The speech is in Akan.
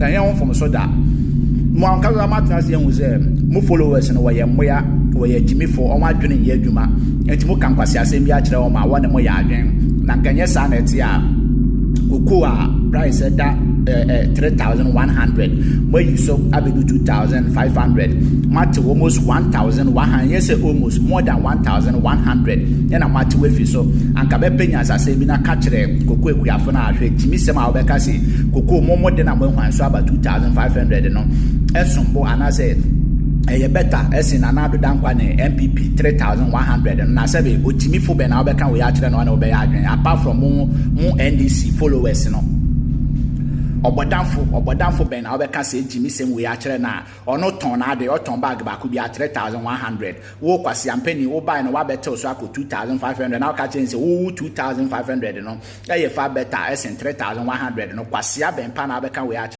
then you from so that mo anka ga matna se hu se mo followers no we moya we Jimmy for on adwene ye adwuma enti mo kan kwase asem bi a kire o ma wona mo ya adwen na nkanye sa na eti a koko a price da 3,100 where you so abedu 2,500 mate almost 1,100 yes almost more than 1,100 and mate we fi so anka be penya asase bi na ka kire koko ekuafo na ahwe Jimmy sem a obeka se koko mo de na mo hwan so aba 2,500 no esombo anase eye better esin anado dankwa ne MPP 3,100 na sebe otimi fo be na obeka we ya kire no na obe ya adwen apart from mo NDC followers no obodanfo ben na obeka se Jimmy sem we ya kire na ono ton na de oton bag ba ku bi 3,100 wo kwase ampani wo buy no wa better so akọ 2,500 na ka change wo 2,500 no eye fa better esin 3,100 no kwase aben pa na obeka we ya